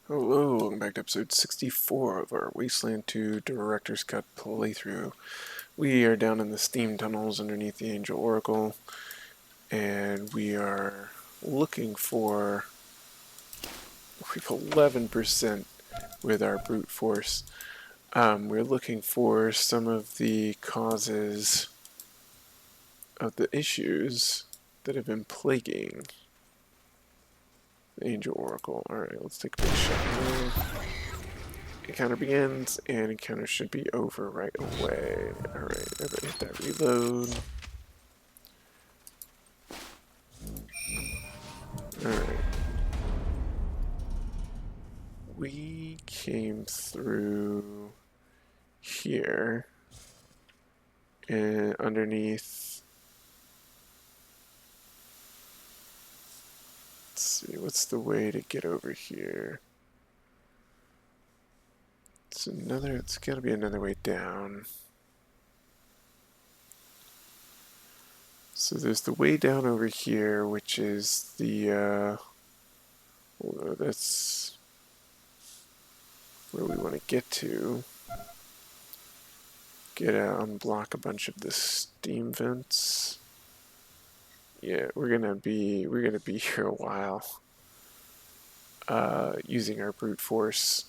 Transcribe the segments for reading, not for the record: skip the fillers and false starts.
Hello, welcome back to episode 64 of our Wasteland 2 Director's Cut playthrough. We are down in the steam tunnels underneath the Angel Oracle, and we are looking for... we have 11% with our brute force. We're looking for some of the causes of the issues that have been plaguing the Angel Oracle. Alright, let's take a big shot here. Encounter begins, and encounter should be over right away. Alright, everybody hit that reload. Alright. We came through here, and underneath... let's see, what's the way to get over here? It's gotta be another way down. So there's the way down over here, which is the, well, that's where we want to get to. Unblock a bunch of the steam vents. Yeah, we're gonna be here a while. Using our brute force.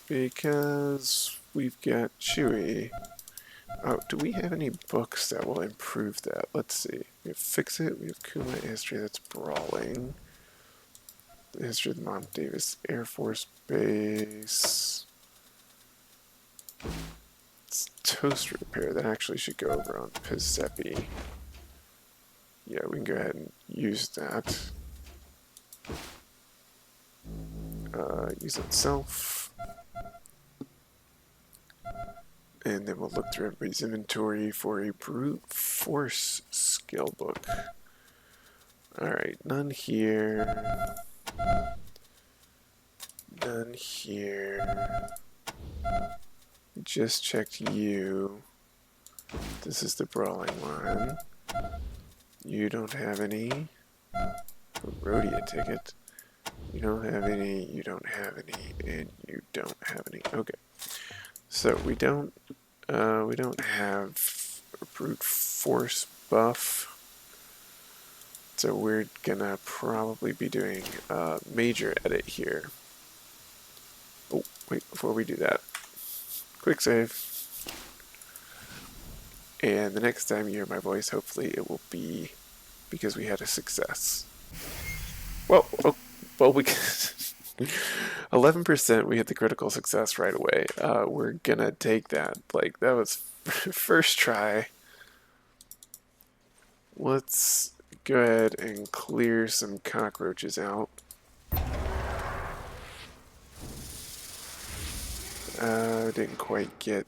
Because we've got Chewy. Oh, do we have any books that will improve that? Let's see. We have Fix It, we have Kuma History, that's Brawling. The History of the Mont Davis Air Force Base. It's Toast Repair, that actually should go over on Pizepi. Yeah, we can go ahead and use that. Use itself. And then we'll look through everybody's inventory for a brute force skill book. Alright, none here. None here. Just checked you. This is the Brawling one. You don't have any. Rodeo ticket. You don't have any, you don't have any, and you don't have any. Okay. So we don't have a brute force buff. So we're gonna probably be doing a major edit here. Oh, wait, before we do that, quick save. And the next time you hear my voice, hopefully it will be because we had a success. Well, we 11%, we hit the critical success right away. We're gonna take that. Like, that was first try. Let's go ahead and clear some cockroaches out. Didn't quite get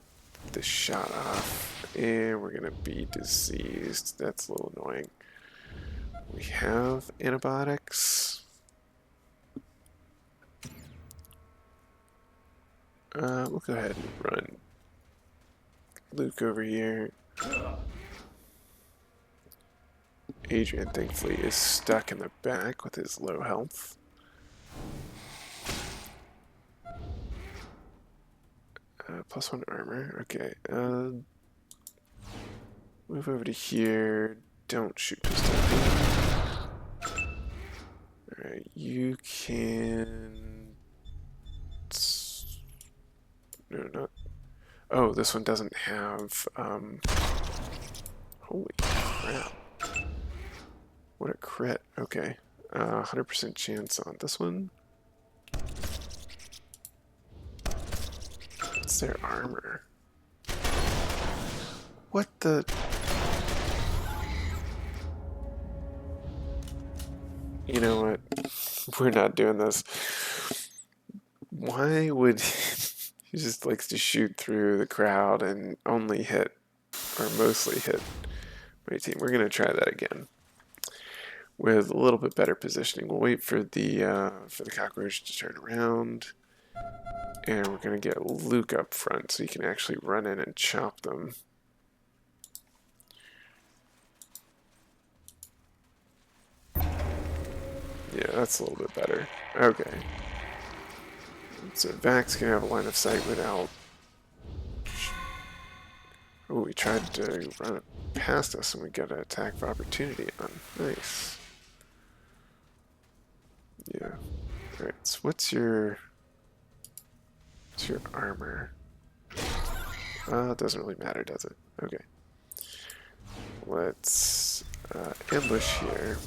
the shot off. And we're gonna be diseased. That's a little annoying. We have antibiotics. We'll go ahead and run Luke over here. Adrian, thankfully, is stuck in the back with his low health. +1 armor. Okay. Move over to here. Don't shoot pistol. Alright, you can... no, not... oh, this one doesn't have... holy crap. What a crit. Okay. 100% chance on this one. What's their armor? What the... you know what? We're not doing this. Why would... he just likes to shoot through the crowd and only hit, or mostly hit, my team. We're going to try that again with a little bit better positioning. We'll wait for the cockroach to turn around, and we're going to get Luke up front so he can actually run in and chop them. Yeah, that's a little bit better. Okay. So Vax can have a line of sight without... Oh, he tried to run it past us and we got an attack of opportunity on. Nice. Yeah. Alright, so what's your armor? It doesn't really matter, does it? Okay. Let's ambush here.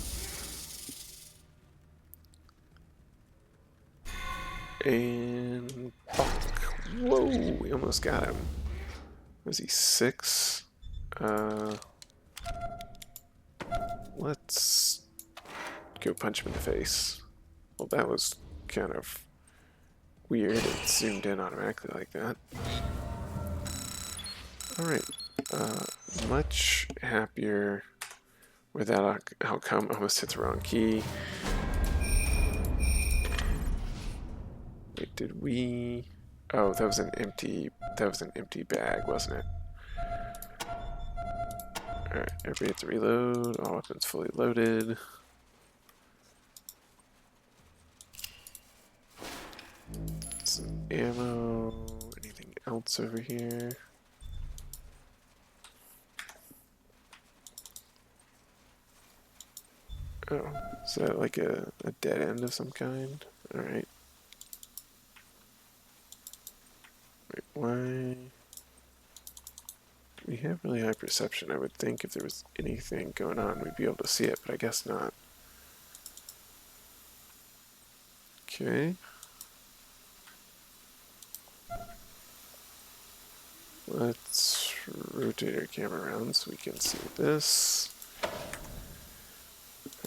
And bonk. Whoa, we almost got him. Was he 6? Let's go punch him in the face. Well, that was kind of weird. It zoomed in automatically like that. Alright. Much happier with that outcome. Almost hit the wrong key. Wait, did we... Oh, that was an empty bag, wasn't it? Alright, everybody hit to reload. All weapons fully loaded. Some ammo. Anything else over here? Oh, is that like a dead end of some kind? Alright. Wait, why? We have really high perception. I would think if there was anything going on, we'd be able to see it, but I guess not. Okay. Let's rotate our camera around so we can see this.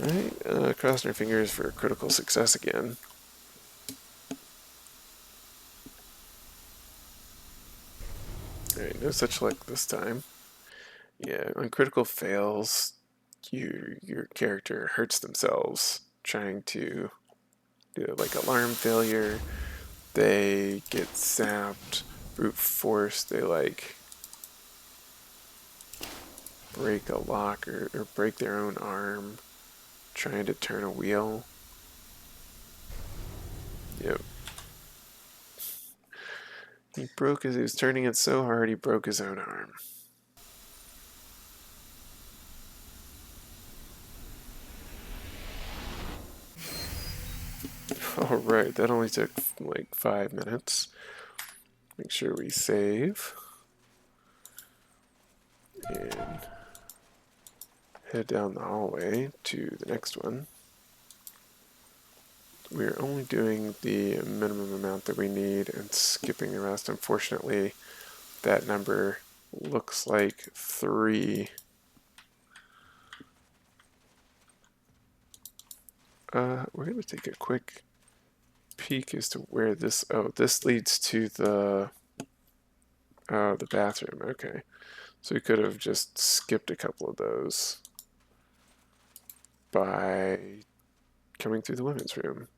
Alright, crossing our fingers for critical success again. Alright, no such luck this time. Yeah, on critical fails, your character hurts themselves trying to do like alarm failure. They get zapped, brute force, they like break a lock or break their own arm trying to turn a wheel. Yep. He was turning it so hard he broke his own arm. Alright, that only took like 5 minutes. Make sure we save. And head down the hallway to the next one. We're only doing the minimum amount that we need and skipping the rest. Unfortunately, that number looks like 3. We're going to take a quick peek as to where this... Oh, this leads to the bathroom. Okay. So we could have just skipped a couple of those by coming through the women's room.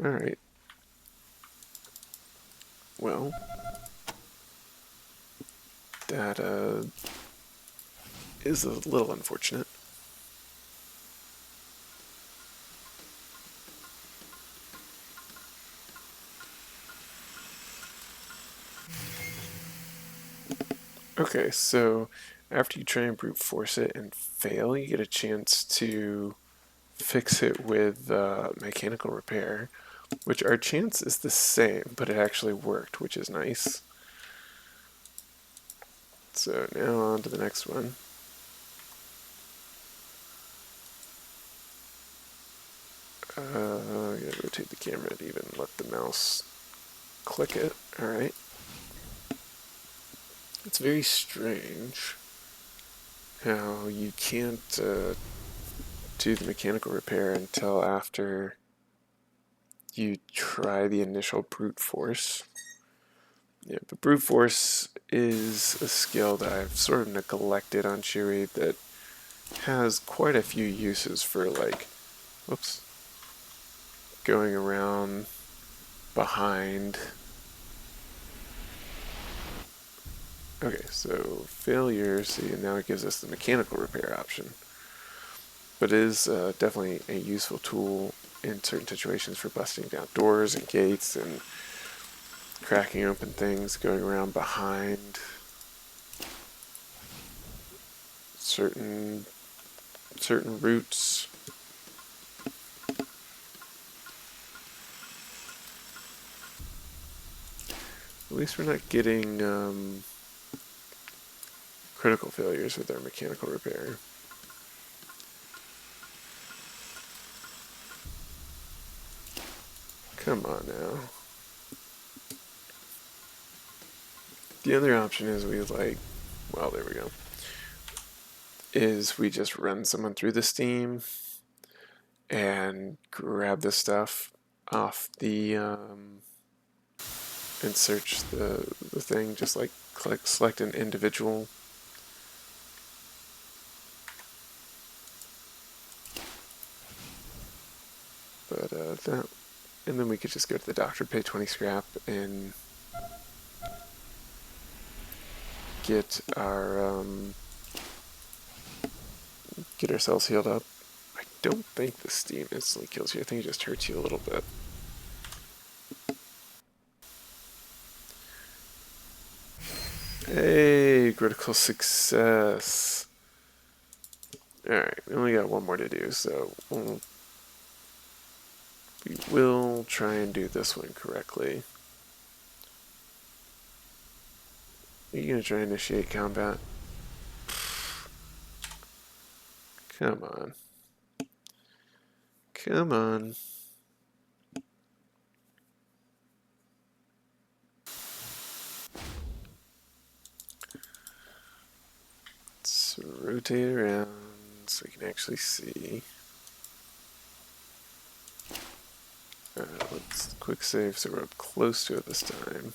Alright. Well, that is a little unfortunate. Okay, so after you try and brute force it and fail, you get a chance to fix it with mechanical repair, which our chance is the same, but it actually worked, which is nice. So now on to the next one. I gotta rotate the camera to even let the mouse click it. Alright. It's very strange how you can't do the mechanical repair until after you try the initial brute force. Yeah, but brute force is a skill that I've sort of neglected on Chewie that has quite a few uses for like, whoops, going around behind. Okay, so failure, see, now it gives us the mechanical repair option. but it is definitely a useful tool in certain situations for busting down doors and gates and cracking open things, going around behind certain routes. At least we're not getting critical failures with our mechanical repair. Come on now. The other option is we well, there we go, is we just run someone through the steam and grab the stuff off the and search the thing, just like select an individual. But that, and then we could just go to the doctor, pay 20 scrap, and get ourselves healed up. I don't think the steam instantly kills you. I think it just hurts you a little bit. Hey, critical success. Alright, we only got one more to do, so we will try and do this one correctly. Are you going to try and initiate combat? Come on. Come on. Let's rotate around so we can actually see. Let's quick save so we're up close to it this time.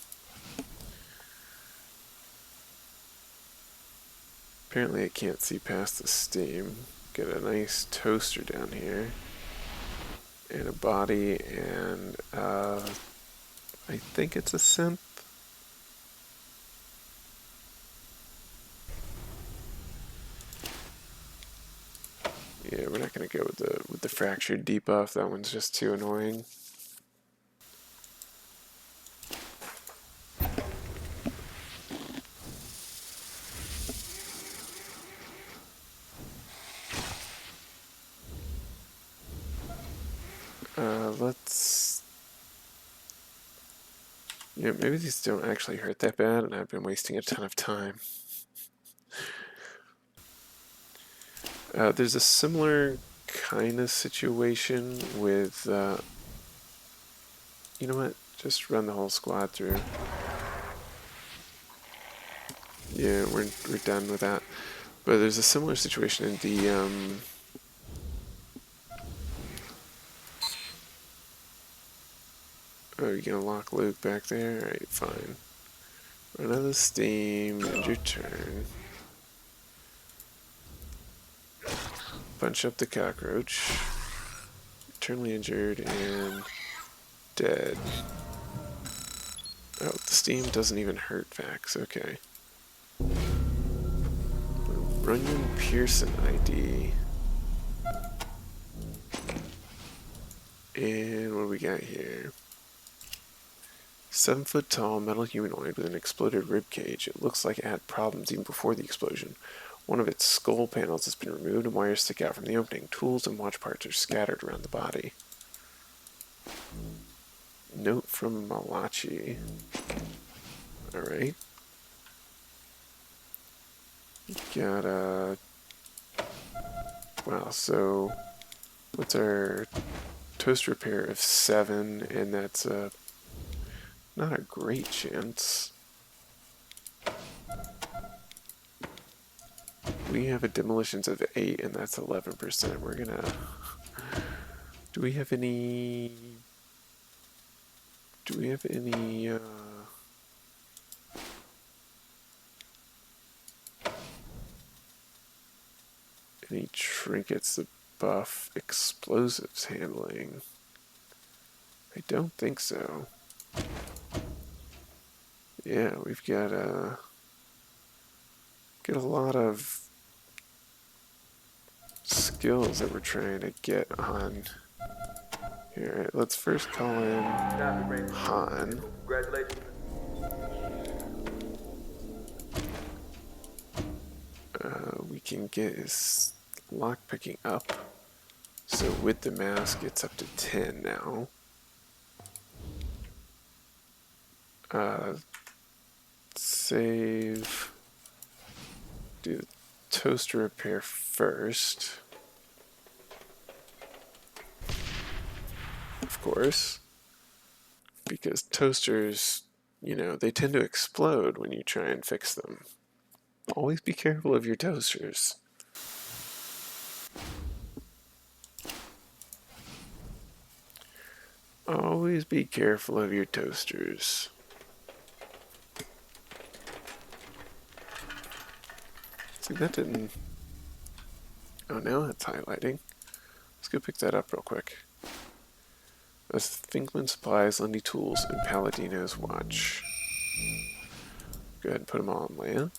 Apparently I can't see past the steam. Get a nice toaster down here. And a body and I think it's a synth. Yeah, we're not gonna go with the fractured debuff. That one's just too annoying. Let's. Yeah, maybe these don't actually hurt that bad, and I've been wasting a ton of time. There's a similar kind of situation with. You know what? Just run the whole squad through. Yeah, we're done with that. But there's a similar situation in the oh, you're gonna lock Luke back there? Alright, fine. Run out of steam, end your turn. Punch up the cockroach. Eternally injured and dead. Oh, the steam doesn't even hurt Vax, okay. Runyon Pearson ID. And what do we got here? 7-foot tall metal humanoid with an exploded rib cage. It looks like it had problems even before the explosion. One of its skull panels has been removed and wires stick out from the opening. Tools and watch parts are scattered around the body. Note from Malachi. Alright. Got a... Wow, so... What's our toast repair of 7, and that's not a great chance. We have a demolitions of 8, and that's 11%. We're gonna... Do we have any... any trinkets that buff explosives handling? I don't think so. Yeah, we've got a lot of skills that we're trying to get on here. Let's first call in Han. Congratulations. We can get his lock picking up. So with the mask, it's up to 10 now. Save. Do the toaster repair first. Of course. Because toasters, you know, they tend to explode when you try and fix them. Always be careful of your toasters. Always be careful of your toasters. See, that didn't... Oh, now it's highlighting. Let's go pick that up real quick. That's Finkman Supplies, Lundy Tools, and Paladino's Watch. Go ahead and put them all on land.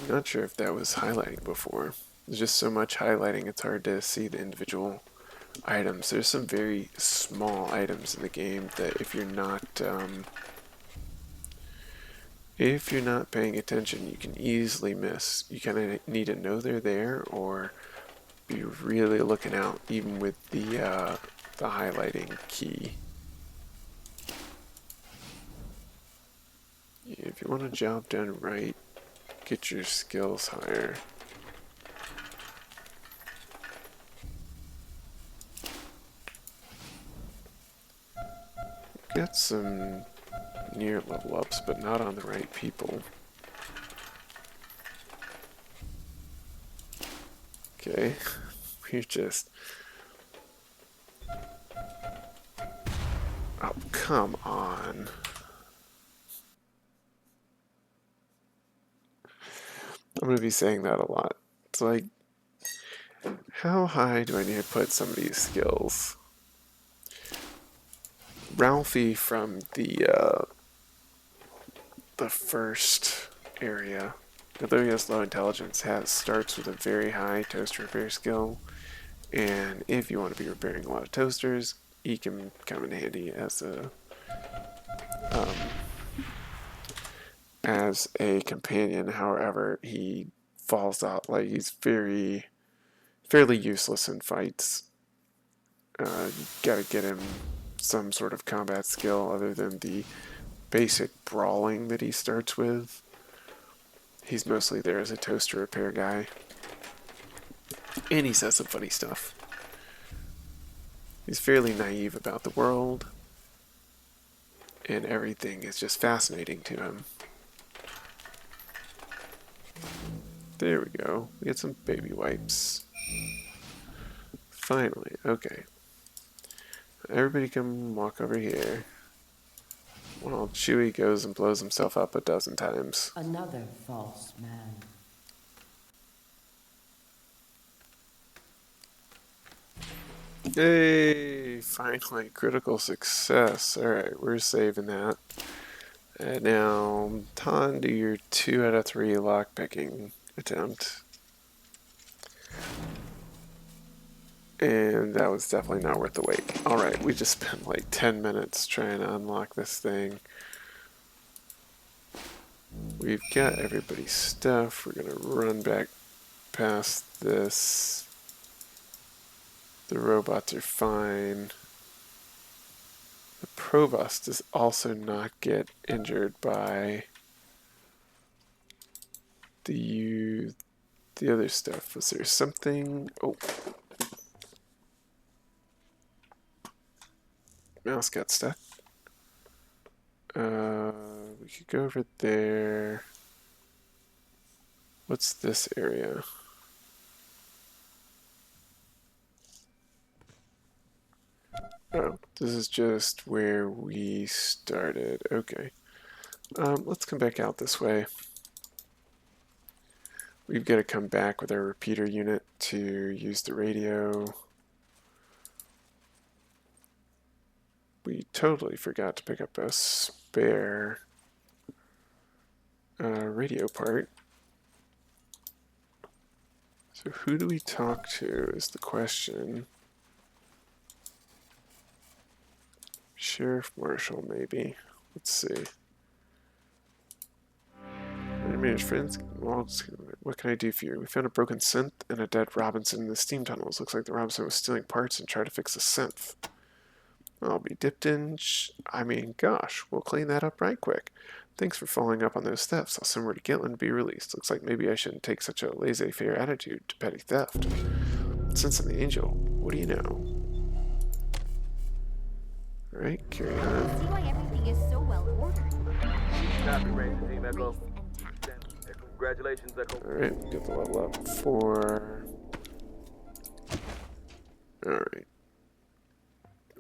I'm not sure if that was highlighting before. There's just so much highlighting, it's hard to see the individual items. There's some very small items in the game that if you're not paying attention, you can easily miss. You kind of need to know they're there, or be really looking out, even with the highlighting key. If you want a job done right, get your skills higher. Got some near level ups, but not on the right people. Okay, we're just... Oh, come on. I'm going to be saying that a lot. It's like, how high do I need to put some of these skills? Ralphie from the first area, although he has low intelligence, starts with a very high toaster repair skill, and if you want to be repairing a lot of toasters, he can come in handy as a companion. However, he falls out, like he's fairly useless in fights. You gotta get him some sort of combat skill other than the basic brawling that he starts with. He's mostly there as a toaster repair guy. And he says some funny stuff. He's fairly naive about the world, and everything is just fascinating to him. There we go. We get some baby wipes. Finally, okay. Everybody come walk over here. While Chewie goes and blows himself up a dozen times. Another false man. Yay! Finally, critical success. Alright, we're saving that. And now, Ton, do your 2 out of 3 lockpicking attempt. And that was definitely not worth the wait. Alright, we just spent like 10 minutes trying to unlock this thing. We've got everybody's stuff. We're going to run back past this. The robots are fine. The Provost does also not get injured by the other stuff. Was there something? Oh. Mouse got stuck. We could go over there. What's this area? Oh, this is just where we started. Okay. Let's come back out this way. We've got to come back with our repeater unit to use the radio. We totally forgot to pick up a spare radio part. So who do we talk to is the question. Sheriff Marshal, maybe. Let's see. Managed friends, well, what can I do for you? We found a broken synth and a dead Robinson in the steam tunnels. Looks like the Robinson was stealing parts and tried to fix the synth. I'll be dipped in. I mean, gosh, we'll clean that up right quick. Thanks for following up on those thefts. I'll send word to Gitland to be released. Looks like maybe I shouldn't take such a laissez-faire attitude to petty theft. Since I'm the angel, what do you know? Alright, carry I on. see why everything is so well ordered. Copy, Ranger Team Echo. Grace and tact. Congratulations, Echo. Alright, we got the level up for... Alright.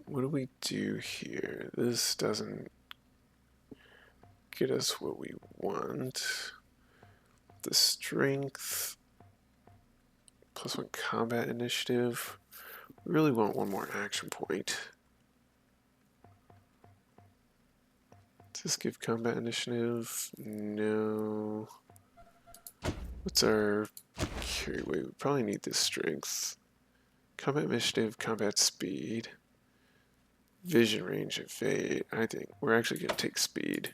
What do we do here? This doesn't get us what we want. The strength +1 combat initiative. We really want one more action point. Does this give combat initiative? No. What's our carry weight? We probably need this strength. Combat initiative, combat speed. Vision range, evade. I think we're actually going to take speed.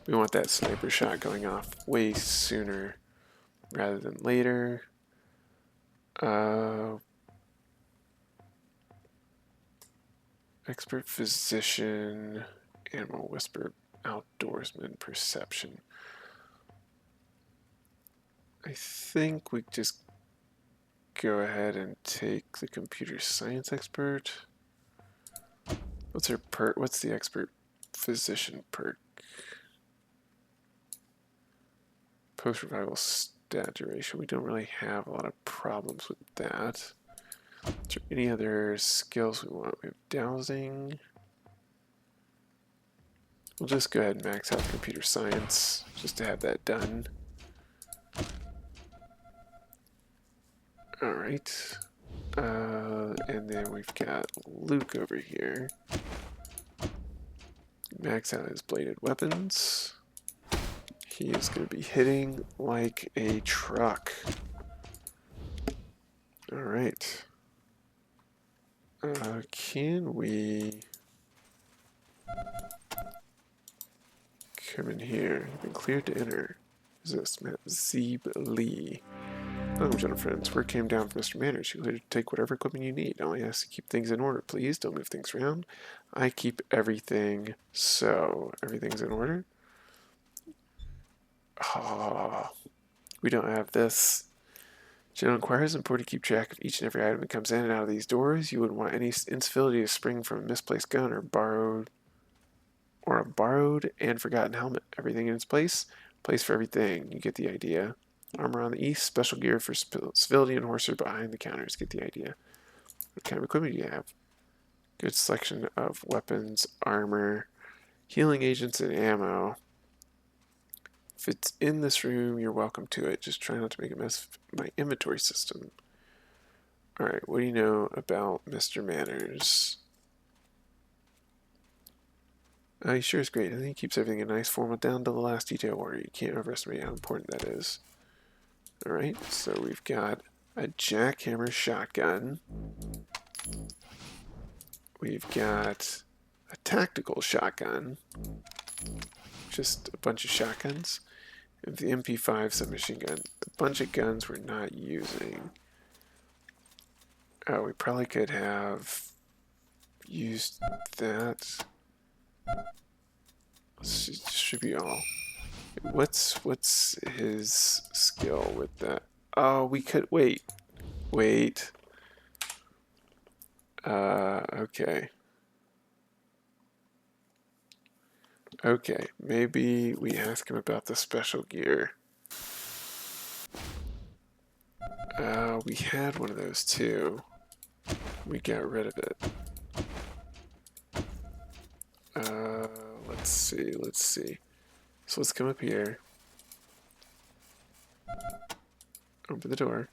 We want that sniper shot going off way sooner rather than later. Expert physician, animal whisper, outdoorsman, perception. I think we just go ahead and take the computer science expert. What's her perk? What's the expert physician perk? Post revival stat duration. We don't really have a lot of problems with that. Is there any other skills we want? We have dowsing. We'll just go ahead and max out computer science just to have that done. Alright. And then we've got Luke over here. Max out his bladed weapons. He is going to be hitting like a truck. Alright. Can we come in here? You've been cleared to enter. Who's this? Matt Zeeb Lee. Welcome, gentle friends. Word came down from Mr. Manners. You cleared to take whatever equipment you need. I only ask to keep things in order, please. Don't move things around. I keep everything so. Everything's in order? Oh, we don't have this. General inquires, important to keep track of each and every item that comes in and out of these doors. You wouldn't want any incivility to spring from a misplaced gun or a borrowed and forgotten helmet. Everything in its place. Place for everything. You get the idea. Armor on the east. Special gear for civility and horses behind the counters. Get the idea. What kind of equipment do you have? Good selection of weapons, armor, healing agents, and ammo. If it's in this room, you're welcome to it. Just try not to make a mess of my inventory system. Alright, what do you know about Mr. Manners? He sure is great. I think he keeps everything in nice form down to the last detail order. You can't overestimate how important that is. Alright, so we've got a jackhammer shotgun. We've got a tactical shotgun. Just a bunch of shotguns. And the MP5 submachine gun. A bunch of guns we're not using. Oh, we probably could have used that. Should be all. What's his skill with that? Oh, we could wait. Okay. Okay, maybe we ask him about the special gear. We had one of those too. We got rid of it. Let's see. So let's come up here. Open the door.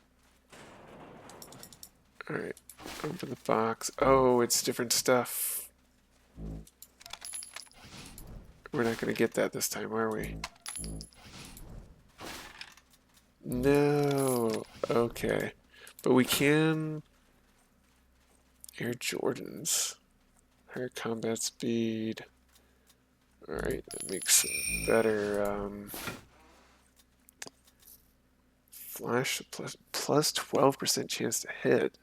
Alright, open the box. Oh, it's different stuff. We're not going to get that this time, are we? No. Okay. But we can Air Jordans. Higher combat speed. Alright, that makes it better. Flash plus 12% chance to hit.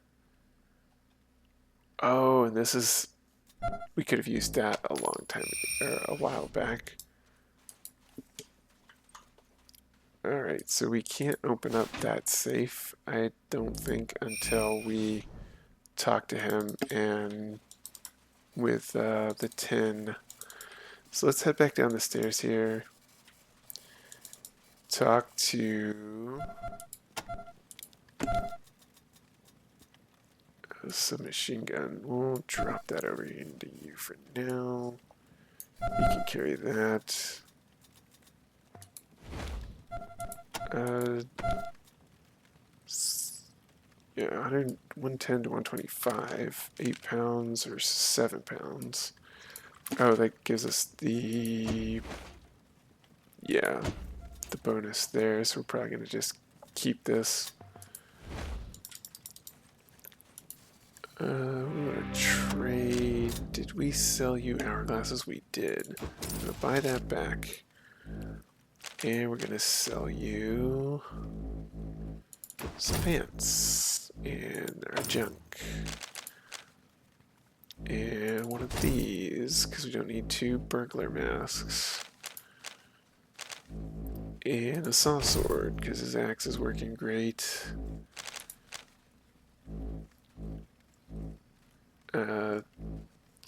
Oh, and this is... We could have used that a long time ago, or a while back. Alright, so we can't open up that safe, I don't think, until we talk to him and with the tin. So let's head back down the stairs here. Talk to a submachine gun. We'll drop that over into you for now. You can carry that. Yeah, 110 to 125. 8 pounds or 7 pounds. Oh, that gives us the... Yeah, the bonus there, so we're probably going to just keep this. We want to trade. Did we sell you hourglasses? We did. I'm going to buy that back. And we're going to sell you some pants and our junk. And one of these, because we don't need 2 burglar masks. And a saw sword, because his axe is working great.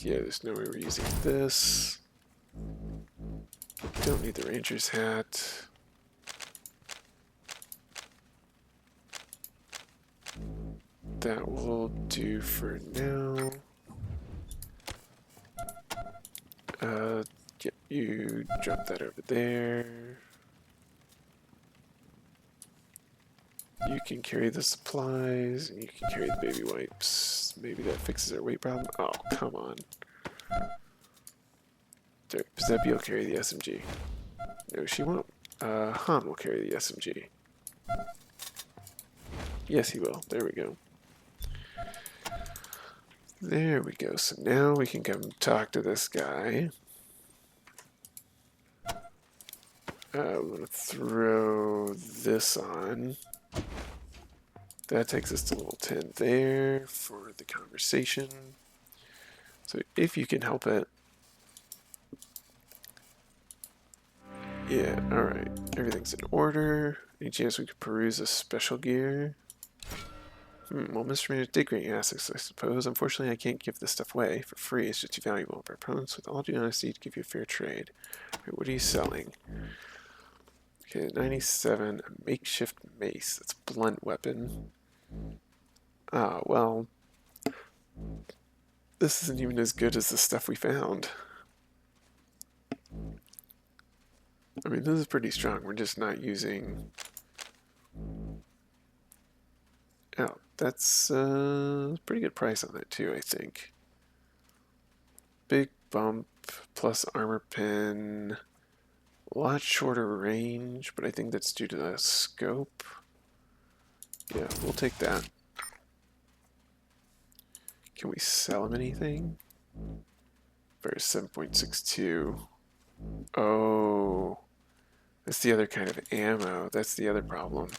Yeah, there's no way we're using this. Don't need the ranger's hat. That will do for now. Yeah, you drop that over there. You can carry the supplies, and you can carry the baby wipes. Maybe that fixes our weight problem. Oh, come on. There, Giuseppe will carry the SMG. No, she won't. Han will carry the SMG. Yes, he will. There we go. There we go. So now we can come talk to this guy. I'm going to throw this on. That takes us to level 10 there for the conversation. So if you can help it. Yeah, alright. Everything's in order. Any chance we could peruse a special gear? Well, Mr. Manager did grant you assets, I suppose. Unfortunately, I can't give this stuff away for free. It's just too valuable. But I promise, with all due honesty, to give you a fair trade. Right, what are you selling? Okay, 97, a makeshift mace. That's a blunt weapon. Ah, well, this isn't even as good as the stuff we found. I mean, this is pretty strong. We're just not using... Oh, that's a pretty good price on that too, I think. Big bump plus armor pin. A lot shorter range, but I think that's due to the scope. Yeah, we'll take that. Can we sell him anything? For 7.62. Oh, that's the other kind of ammo. That's the other problem.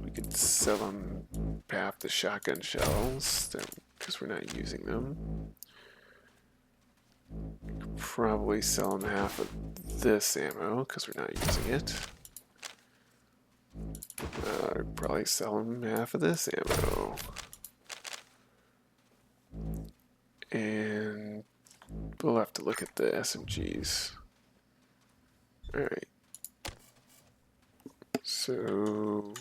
We could sell them half the shotgun shells because we're not using them. Could probably sell them half of this ammo because we're not using it. Probably sell them half of this ammo. And we'll have to look at the SMGs. Alright. So,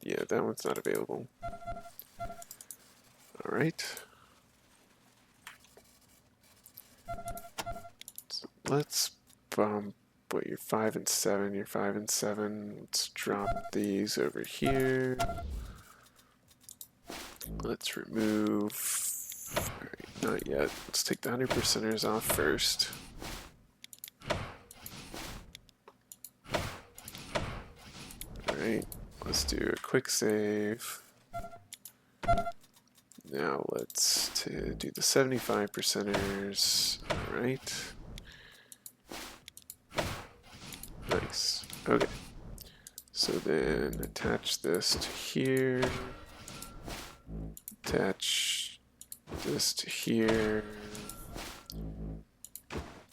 yeah, that one's not available. Alright. So let's bump what, you're 5 and 7, you're 5 and 7. Let's drop these over here. Let's remove... Alright, not yet. Let's take the 100%ers off first. Alright, let's do a quick save. Now let's do the 75 percenters. Alright. Nice. Okay. So then attach this to here. Attach this to here.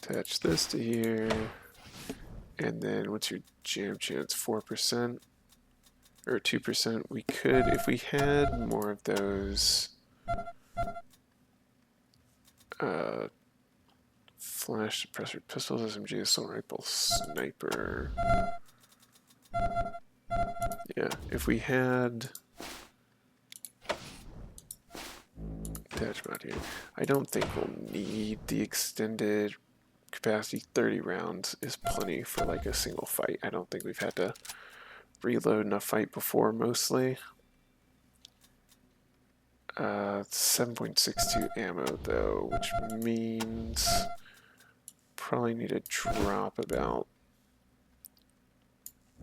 Attach this to here. And then what's your jam chance? 4%? Or 2%? We could, if we had more of those flash suppressor pistols, SMG, assault rifle, sniper. Yeah, if we had attachment here, I don't think we'll need the extended capacity. 30 rounds is plenty for like a single fight. I don't think we've had to reload in a fight before, mostly. 7.62 ammo though, which means probably need to drop about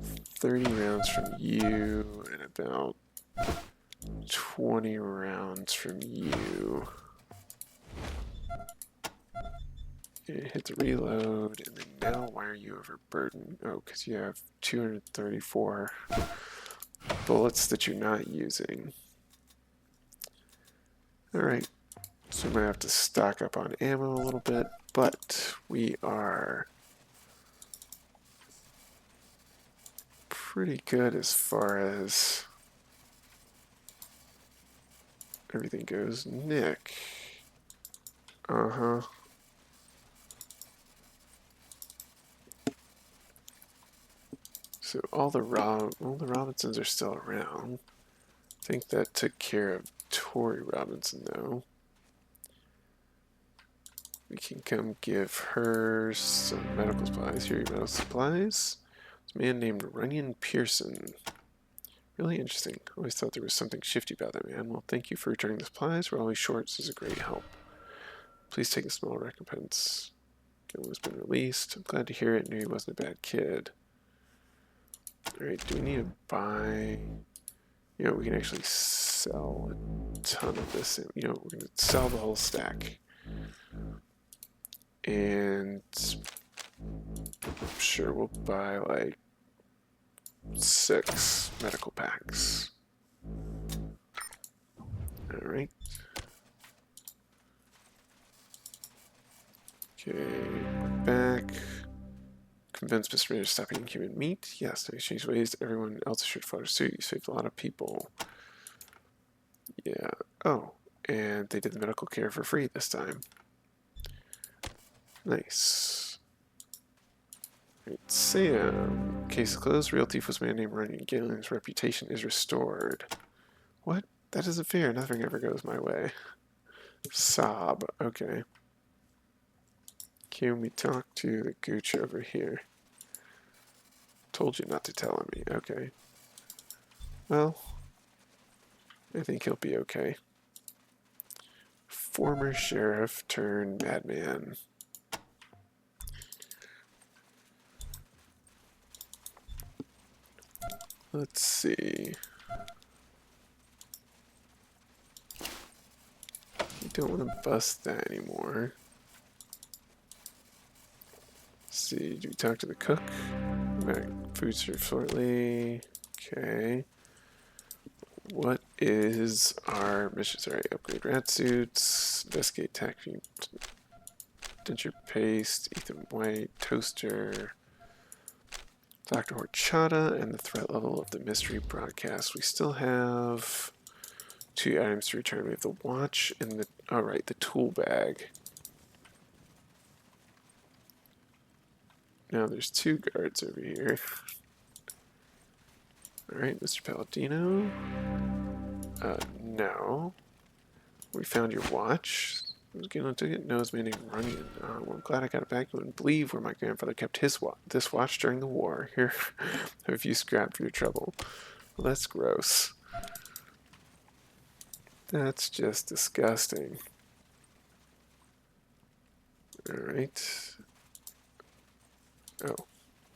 30 rounds from you and about 20 rounds from you. And hit the reload, and then now why are you overburdened? Oh, because you have 234 bullets that you're not using. Alright, so we might have to stock up on ammo a little bit, but we are pretty good as far as everything goes. Nick. Uh-huh. So all the Robinsons are still around. I think that took care of Tori Robinson, though. We can come give her some medical supplies. Here are your medical supplies. This man named Runyon Pearson. Really interesting. Always thought there was something shifty about that man. Well, thank you for returning the supplies. We're always short. This is a great help. Please take a small recompense. Gillen has been released. I'm glad to hear it. Knew he wasn't a bad kid. Alright, do we need to buy... You know, we can actually sell a ton of this. You know, we're going to sell the whole stack. And... sure, we'll buy like 6 medical packs. Alright. Okay, back. Convince Mr. Mayor to stop eating human meat. Yes, in exchange ways, everyone else should follow suit. You saved a lot of people. Yeah. Oh, and they did the medical care for free this time. Nice. Right, Sam. Case closed. Real thief was a man named Runyon. Galen's reputation is restored. What? That isn't fair. Nothing ever goes my way. Sob. Okay. Can we talk to the gooch over here? Told you not to tell on me. Okay. Well, I think he'll be okay. Former sheriff turned madman. Let's see. We don't want to bust that anymore. Let's see, do we talk to the cook? Food served shortly. Okay. What is our mission? Sorry, upgrade rat suits, investigate taxi, denture paste, Ethan White, toaster, Dr. Horchata, and the threat level of the mystery broadcast. We still have 2 items to return. We have the watch and the, oh right, the tool bag. Now there's 2 guards over here. Alright, Mr. Palladino. No. We found your watch. I was going to it. No, it's my name Runyon. Well, I'm glad I got it back. You wouldn't believe where my grandfather kept his this watch during the war. Here, have a few scrap for your trouble. Well, that's gross. That's just disgusting. Alright. Oh,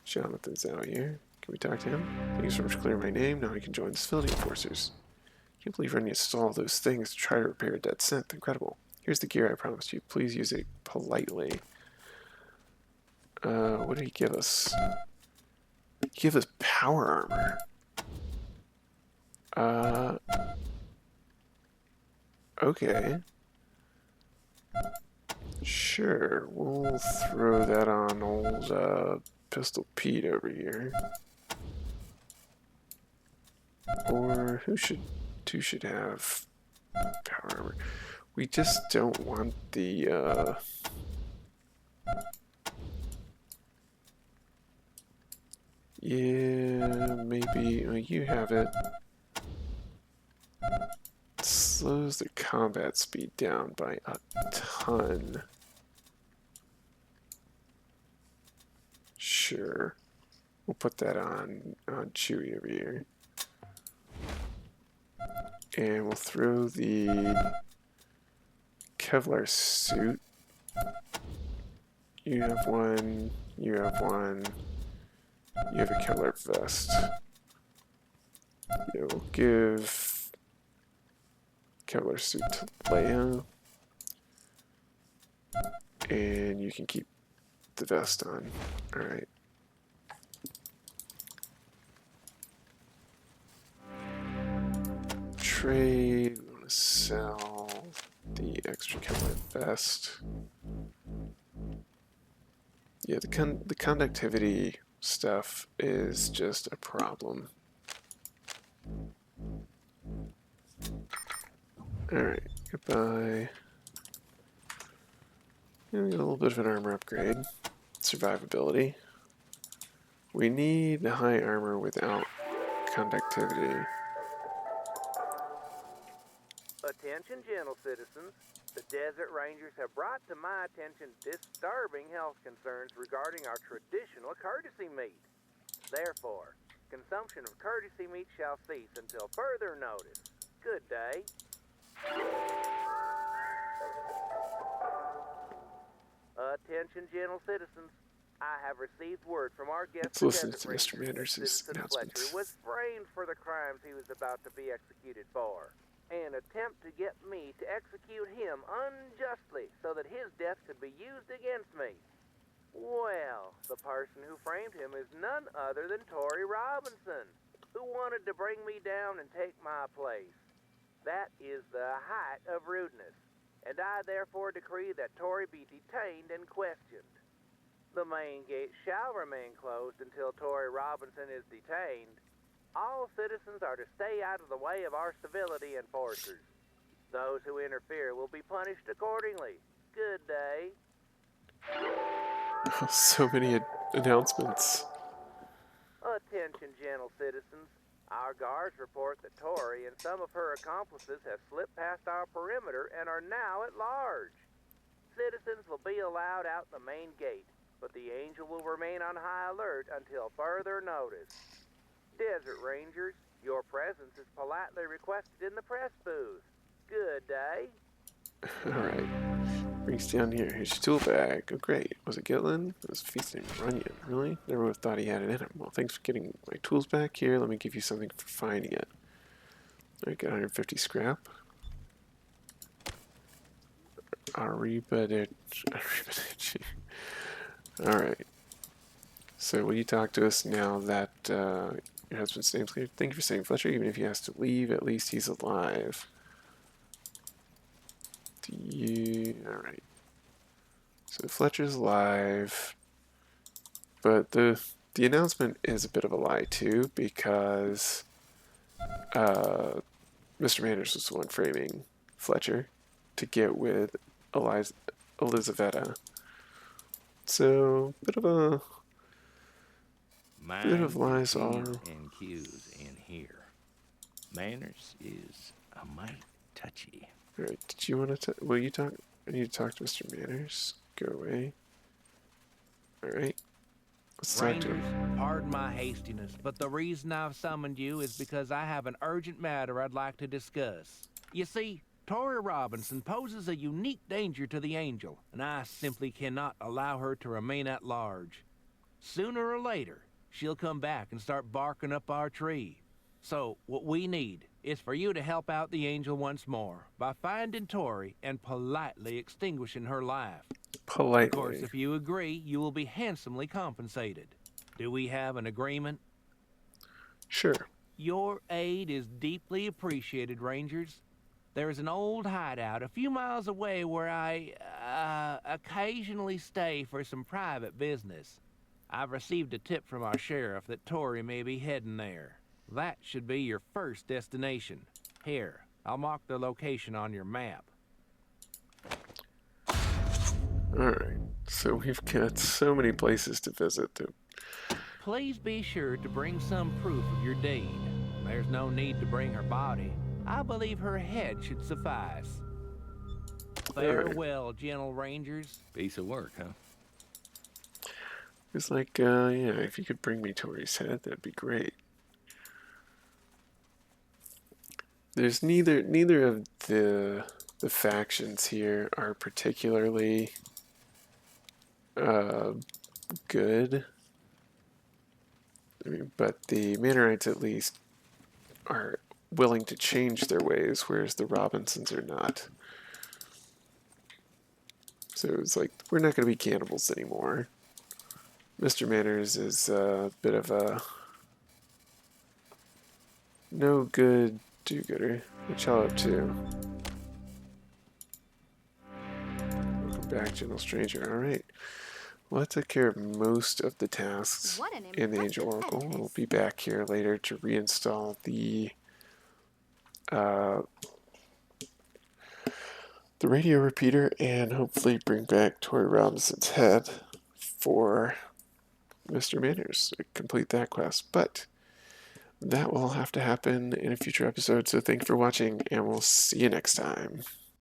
Jonathan's out here. Can we talk to him? Thank you so much for clearing my name. Now I can join the civilian enforcers. Can't believe running install those things to try to repair a dead synth. Incredible. Here's the gear I promised you. Please use it politely. What did he give us? He gave us power armor. Okay. Sure, we'll throw that on old Pistol Pete over here. Or who should have power armor? We just don't want the yeah, maybe you have it. Slows the combat speed down by a ton. Sure. We'll put that on Chewie over here. And we'll throw the Kevlar suit. You have one, you have one, you have a Kevlar vest. Yeah, we'll give Kevlar suit to Leia. And you can keep the vest on. Alright. Trade. We want to sell the extra Kevlar vest. Yeah, the conductivity stuff is just a problem. Alright, goodbye. Yeah, we got a little bit of an armor upgrade. Survivability. We need high armor without conductivity. Attention, gentle citizens. The Desert Rangers have brought to my attention disturbing health concerns regarding our traditional courtesy meat. Therefore, consumption of courtesy meat shall cease until further notice. Good day. Attention, gentle citizens. I have received word from our guest. Let's listen to Desert Mr. Ranger that Manders' Citizen announcement. Fletcher was framed for the crimes he was about to be executed for. An attempt to get me to execute him unjustly so that his death could be used against me. Well, the person who framed him is none other than Tori Robinson, who wanted to bring me down and take my place. That is the height of rudeness, and I therefore decree that Tori be detained and questioned. The main gate shall remain closed until Tori Robinson is detained. All citizens are to stay out of the way of our civility enforcers. Those who interfere will be punished accordingly. Good day. So many announcements. Attention, gentle citizens. Our guards report that Tori and some of her accomplices have slipped past our perimeter and are now at large. Citizens will be allowed out the main gate, but the Angel will remain on high alert until further notice. Desert Rangers, your presence is politely requested in the press booth. Good day. Alright. Brings down here. Here's your tool bag. Oh, great. Was it Gitlin? It was Feasting Runyon. Really? Never would have thought he had it in him. Well, thanks for getting my tools back here. Let me give you something for finding it. Alright, got 150 scrap. Arrivederci. Alright. So, will you talk to us now that your husband's name's clear? Thank you for saying Fletcher. Even if he has to leave, at least he's alive. Alright. So Fletcher's alive. But the announcement is a bit of a lie too, because Mr. Manders was the one framing Fletcher to get with Elizaveta. So bit of lies all. And cues in here. Manners is a mite touchy. Alright, did you want to will you talk? I need to talk to Mr. Manners. Go away. Alright. Let's talk to Rangers, him. pardon my hastiness, but the reason I've summoned you is because I have an urgent matter I'd like to discuss. You see, Tori Robinson poses a unique danger to the Angel, and I simply cannot allow her to remain at large. Sooner or later, she'll come back and start barking up our tree. So, what we need is for you to help out the angel once more by finding Tori and politely extinguishing her life. Of course, Politely. if you agree, you will be handsomely compensated. Do we have an agreement? Sure. Your aid is deeply appreciated, Rangers. There is an old hideout a few miles away where I occasionally stay for some private business. I've received a tip from our sheriff that Tori may be heading there. That should be your first destination. Here, I'll mark the location on your map. Alright. So we've got so many places to visit that Please be sure to bring some proof of your deed. There's no need to bring her body. I believe her head should suffice. Farewell, gentle Rangers. Piece of work, huh? it's like, yeah, if you could bring me Tori's head, that'd be great. There's neither of the factions here are particularly good. I mean, but the Mannerites at least are willing to change their ways, whereas the Robinsons are not. So it's like, we're not going to be cannibals anymore. Mr. Manners is a bit of a no good do-gooder. What y'all up to? Welcome back, gentle stranger. Alright. Well, that took care of most of the tasks What an in the Angel impressive Oracle. We'll edifice. be back here later to reinstall the radio repeater and hopefully bring back Tori Robinson's head for Mr. Manners to complete that quest. But that will have to happen in a future episode, so thanks for watching, and we'll see you next time.